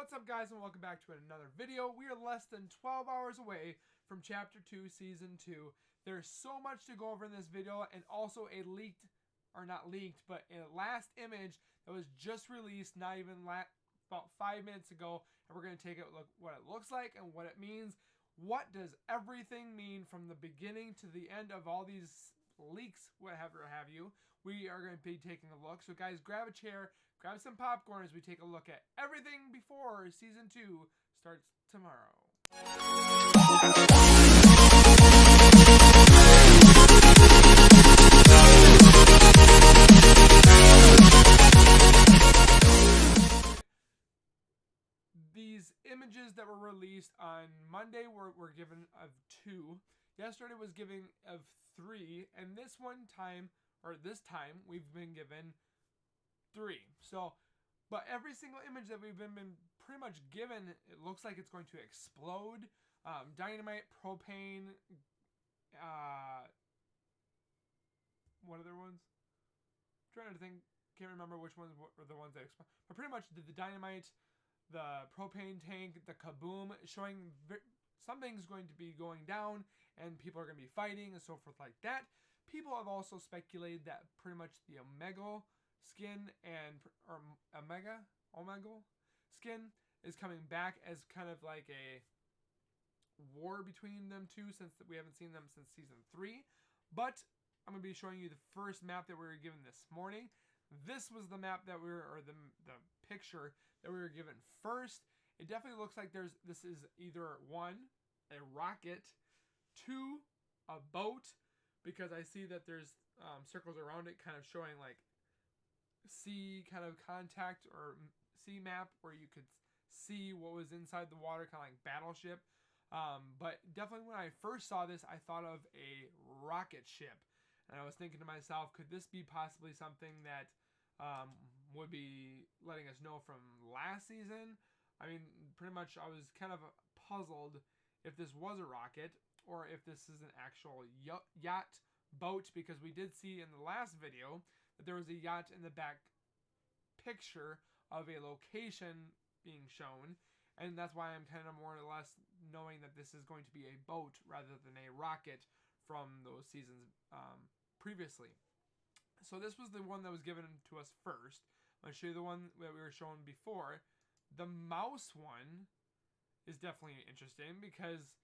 What's up, guys, and welcome back to another video. We are less than 12 hours away from Chapter 2, Season 2. There's so much to go over in this video, and also a leaked, or not leaked, but a last image that was just released not even about 5 minutes ago, and we're going to take a look what it looks like and what it means. What does everything mean from the beginning to the end of all these leaks, whatever have you? We are going to be taking a look. So guys, grab a chair, grab some popcorn as we take a look at everything before Season 2 starts tomorrow. These images that were released on Monday were given of 2. Yesterday was giving of 3, and this time we've been given 3. So, but every single image that we've been pretty much given, it looks like it's going to explode. Dynamite, propane, what other ones? I'm trying to think, can't remember which ones were the ones that explode. But pretty much the dynamite, the propane tank, the kaboom, showing something's going to be going down and people are going to be fighting and so forth like that. People have also speculated that pretty much the Omega skin or Omega skin is coming back as kind of like a war between them two, since we haven't seen them since Season 3. But I'm going to be showing you the first map that we were given this morning. This was the map that the picture that we were given first. It definitely looks like this is either 1, a rocket, 2, a boat, because I see that there's circles around it kind of showing like sea kind of contact or sea map where you could see what was inside the water, kind of like battleship. But definitely when I first saw this, I thought of a rocket ship. And I was thinking to myself, could this be possibly something that would be letting us know from last season? I mean, pretty much I was kind of puzzled if this was a rocket or if this is an actual yacht boat, because we did see in the last video that there was a yacht in the back picture of a location being shown, and that's why I'm kind of more or less knowing that this is going to be a boat rather than a rocket from those seasons previously. So this was the one that was given to us first. I'm going to show you the one that we were shown before. The mouse one is definitely interesting because,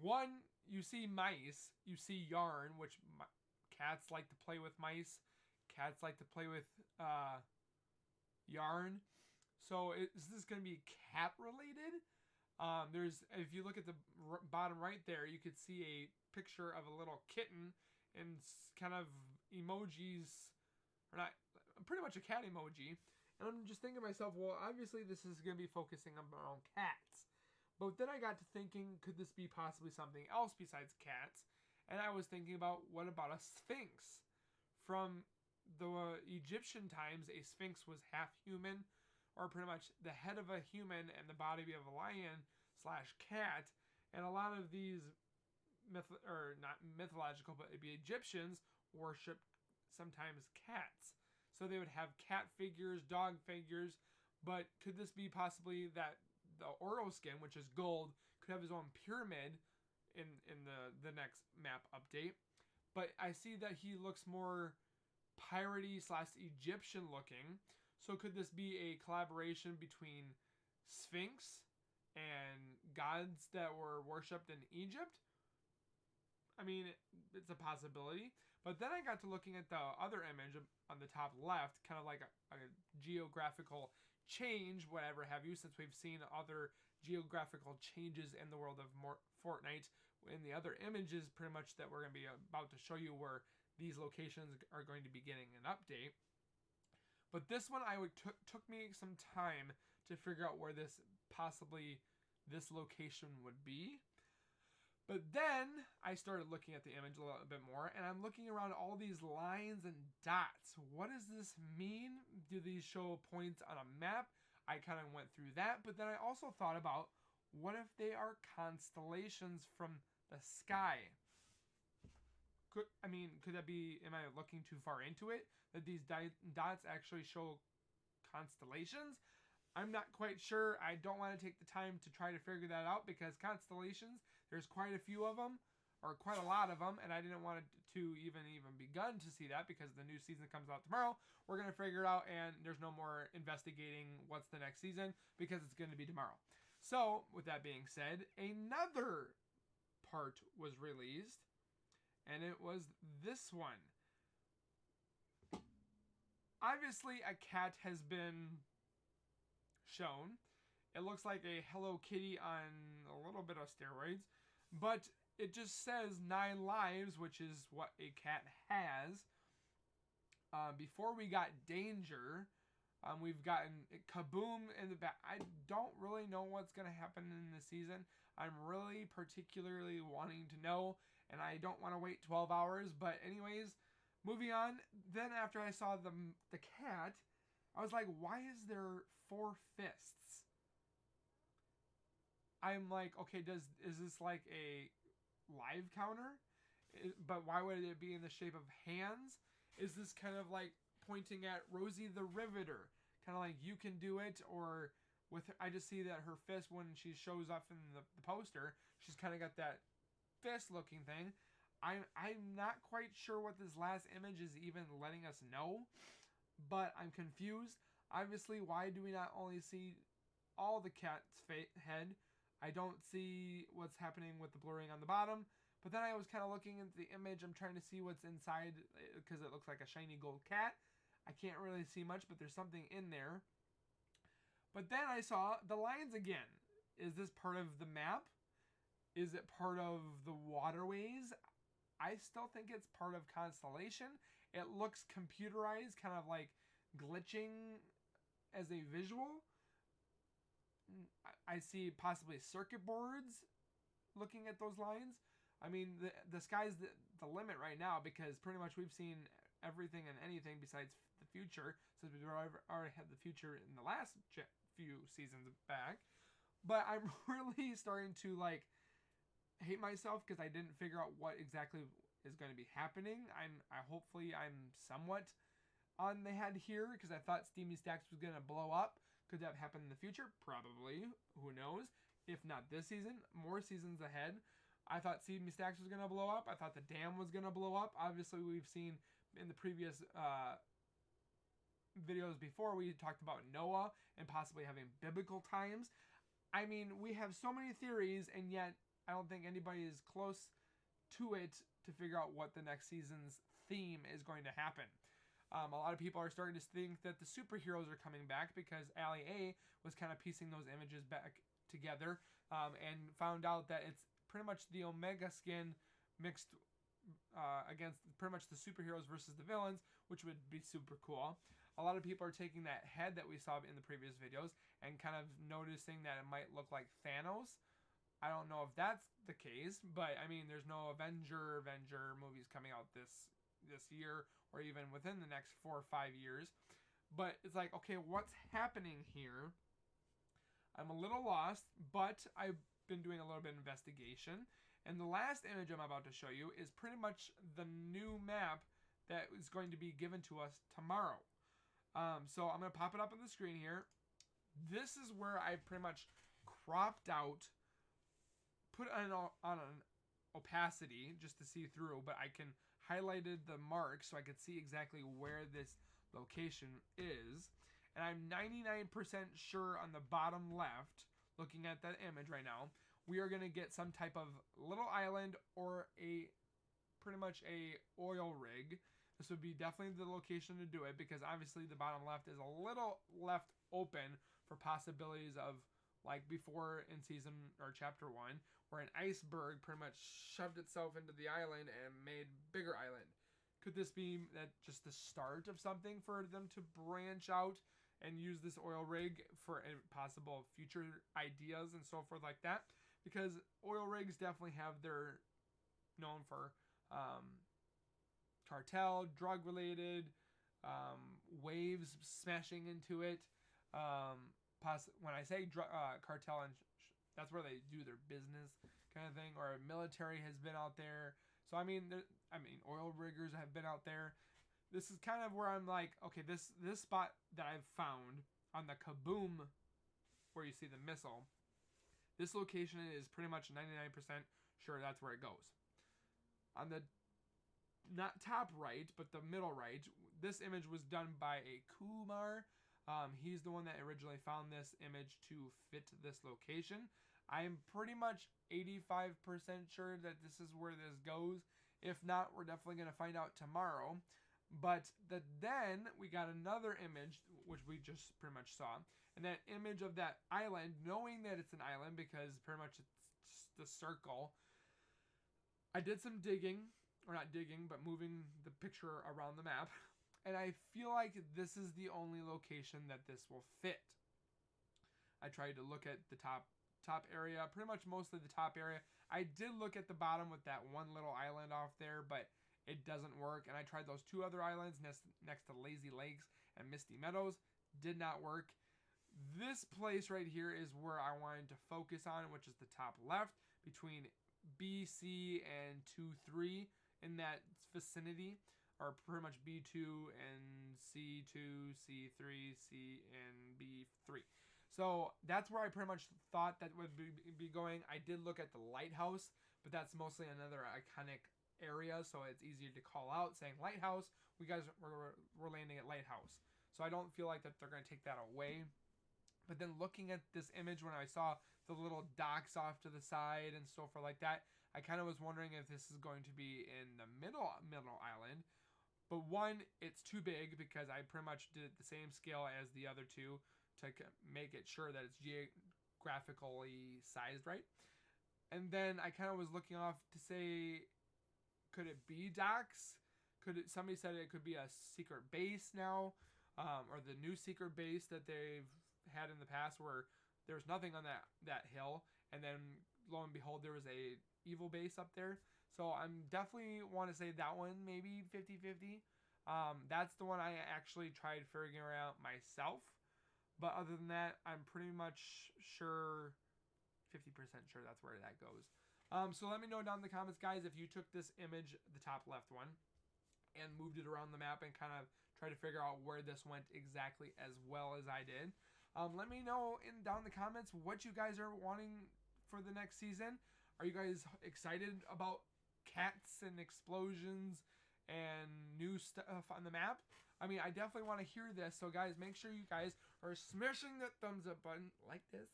one, you see mice, you see yarn, which cats like to play with mice. Cats like to play with yarn. So is this going to be cat related? If you look at the bottom right there, you could see a picture of a little kitten and kind of emojis, or not, pretty much a cat emoji. And I'm just thinking to myself, well, obviously this is going to be focusing on cats. But then I got to thinking, could this be possibly something else besides cats? And I was thinking about, what about a sphinx? From the Egyptian times, a sphinx was half human, or pretty much the head of a human and the body of a lion / cat. And a lot of these not mythological, but it'd be Egyptians worshipped sometimes cats. So they would have cat figures, dog figures. But could this be possibly that the Oro skin, which is gold, could have his own pyramid in the next map update? But I see that he looks more piratey / Egyptian looking. So could this be a collaboration between Sphinx and gods that were worshipped in Egypt? I mean, it's a possibility. But then I got to looking at the other image on the top left, kind of like a geographical change, whatever have you, since we've seen other geographical changes in the world of Fortnite. In the other images, pretty much that we're going to be about to show you where these locations are going to be getting an update. But this one, took me some time to figure out where this location would be. But then I started looking at the image a little bit more, and I'm looking around all these lines and dots. What does this mean? Do these show points on a map? I kind of went through that, but then I also thought about, what if they are constellations from the sky? Could that be, am I looking too far into it? That these dots actually show constellations? I'm not quite sure. I don't want to take the time to try to figure that out because constellations, there's quite a few of them, or quite a lot of them, and I didn't want to even begun to see that because the new season comes out tomorrow. We're going to figure it out, and there's no more investigating what's the next season because it's going to be tomorrow. So, with that being said, another part was released, and it was this one. Obviously, a cat has been shown. It looks like a Hello Kitty on a little bit of steroids, but it just says 9 lives, which is what a cat has. Before we got Danger, we've gotten Kaboom in the back. I don't really know what's going to happen in this season. I'm really particularly wanting to know, and I don't want to wait 12 hours. But anyways, moving on. Then after I saw the cat, I was like, why is there 4 fists? I'm like, okay, is this like a live counter? But why would it be in the shape of hands? Is this kind of like pointing at Rosie the Riveter? Kind of like you can do it, or with I just see that her fist when she shows up in the poster, she's kind of got that fist looking thing. I'm not quite sure what this last image is even letting us know, but I'm confused. Obviously, why do we not only see all the cat's head? I don't see what's happening with the blurring on the bottom. But then I was kind of looking at the image. I'm trying to see what's inside because it looks like a shiny gold cat. I can't really see much, but there's something in there. But then I saw the lines again. Is this part of the map? Is it part of the waterways? I still think it's part of Constellation. It looks computerized, kind of like glitching as a visual. I see possibly circuit boards looking at those lines. I mean, the sky's the limit right now because pretty much we've seen everything and anything besides the future since we've already had the future in the last few seasons back. But I'm really starting to like hate myself because I didn't figure out what exactly is going to be happening. Hopefully I'm somewhat on the head here because I thought Steamy Stacks was going to blow up. Could that happen in the future? Probably. Who knows? If not this season, more seasons ahead. I thought Steamy Stacks was going to blow up. I thought the dam was going to blow up. Obviously, we've seen in the previous videos before, we talked about Noah and possibly having biblical times. I mean, we have so many theories, and yet I don't think anybody is close to it to figure out what the next season's theme is going to happen. A lot of people are starting to think that the superheroes are coming back because Allie A was kind of piecing those images back together and found out that it's pretty much the Omega skin mixed against pretty much the superheroes versus the villains, which would be super cool. A lot of people are taking that head that we saw in the previous videos and kind of noticing that it might look like Thanos. I don't know if that's the case, but I mean, there's no Avenger movies coming out this year or even within the next 4 or 5 years. But it's like, okay, what's happening here? I'm a little lost, but I've been doing a little bit of investigation. And the last image I'm about to show you is pretty much the new map that is going to be given to us tomorrow. So I'm going to pop it up on the screen here. This is where I pretty much cropped out, put on an opacity just to see through, but I can highlighted the mark so I could see exactly where this location is. And I'm 99% sure on the bottom left, looking at that image right now, we are going to get some type of little island or pretty much a oil rig. This would be definitely the location to do it because obviously the bottom left is a little left open for possibilities of like before in season or chapter 1 where an iceberg pretty much shoved itself into the island and made bigger island. Could this be that just the start of something for them to branch out and use this oil rig for possible future ideas and so forth like that? Because oil rigs definitely have their known for cartel, drug related, waves smashing into it. When I say cartel, and that's where they do their business kind of thing, or military has been out there. So I mean, oil riggers have been out there. This is kind of where I'm like, okay, this spot that I've found on the Kaboom where you see the missile. This location is pretty much 99% sure that's where it goes. On the not top right, but the middle right, this image was done by a Kumar. He's the one that originally found this image to fit this location. I'm pretty much 85% sure that this is where this goes. If not, we're definitely going to find out tomorrow. But then we got another image, which we just pretty much saw. And that image of that island, knowing that it's an island because pretty much it's just the circle. I did some digging, or not digging, but moving the picture around the map. And I feel like this is the only location that this will fit. I tried to look at the top area, pretty much mostly the top area. I did look at the bottom with that one little island off there, but it doesn't work. And I tried those two other islands next to Lazy Lakes and Misty Meadows. Did not work. This place right here is where I wanted to focus on, which is the top left, between B, C, and 2, 3 in that vicinity, or pretty much B2 and C2, C3, C, and B3. So that's where I pretty much thought that would be going. I did look at the lighthouse, but that's mostly another iconic area, so it's easier to call out saying lighthouse. We're landing at lighthouse. So I don't feel like that they're going to take that away. But then looking at this image, when I saw the little docks off to the side and so forth like that, I kind of was wondering if this is going to be in the middle island. But one, it's too big because I pretty much did the same scale as the other two to make it sure that it's geographically sized right. And then I kind of was looking off to say, could it be docks? Somebody said it could be a secret base now, or the new secret base that they've had in the past where there was nothing on that hill, and then lo and behold there was a evil base up there. So I'm definitely want to say that one maybe 50-50. That's the one I actually tried figuring out myself, but other than that I'm pretty much sure 50% sure that's where that goes. So let me know down in the comments, guys, if you took this image, the top left one, and moved it around the map and kind of try to figure out where this went exactly as well as I did. Let me know down in the comments what you guys are wanting for the next season. Are you guys excited about cats and explosions and new stuff on the map? I mean, I definitely want to hear this. So guys, make sure you guys are smashing that thumbs up button like this.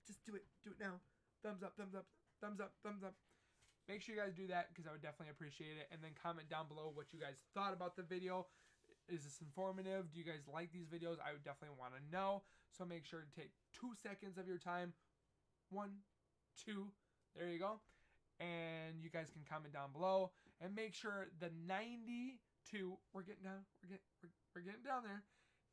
Just do it. Do it now. Thumbs up, thumbs up, thumbs up, thumbs up. Make sure you guys do that because I would definitely appreciate it. And then comment down below what you guys thought about the video. Is this informative? Do you guys like these videos? I would definitely want to know. So make sure to take 2 seconds of your time. 1, 2. There you go. And you guys can comment down below. And make sure the 92, we're getting down there.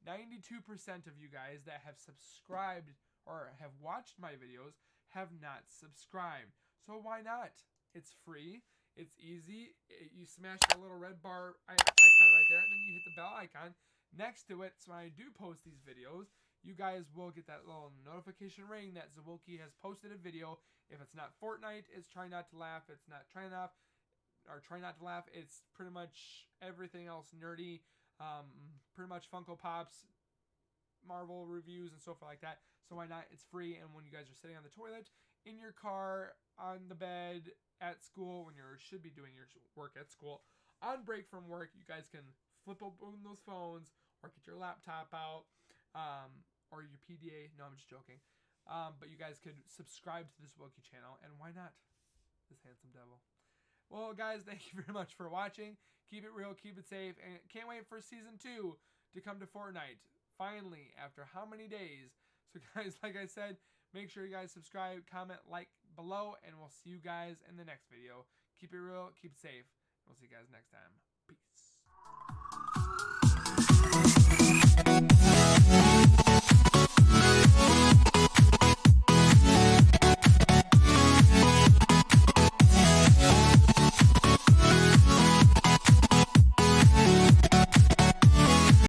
92% of you guys that have subscribed or have watched my videos have not subscribed. So why not? It's free. It's easy. You smash the little red bar icon right there, and then you hit the bell icon next to it. So when I do post these videos, you guys will get that little notification ring that Zawolki has posted a video. If it's not Fortnite, it's Try Not to Laugh. It's not Try Not to Laugh. It's pretty much everything else nerdy. Pretty much Funko Pops, Marvel reviews, and so forth like that. So why not? It's free. And when you guys are sitting on the toilet, in your car, on the bed, at school, when you should be doing your work at school, on break from work, you guys can flip open those phones or get your laptop out, or your PDA. No, I'm just joking. But you guys could subscribe to this Wookie channel, and why not? This handsome devil. Well, guys, thank you very much for watching. Keep it real, keep it safe, and can't wait for season 2 to come to Fortnite. Finally, after how many days? So, guys, like I said, make sure you guys subscribe, comment, like below, and we'll see you guys in the next video. Keep it real, keep it safe. We'll see you guys next time. Peace.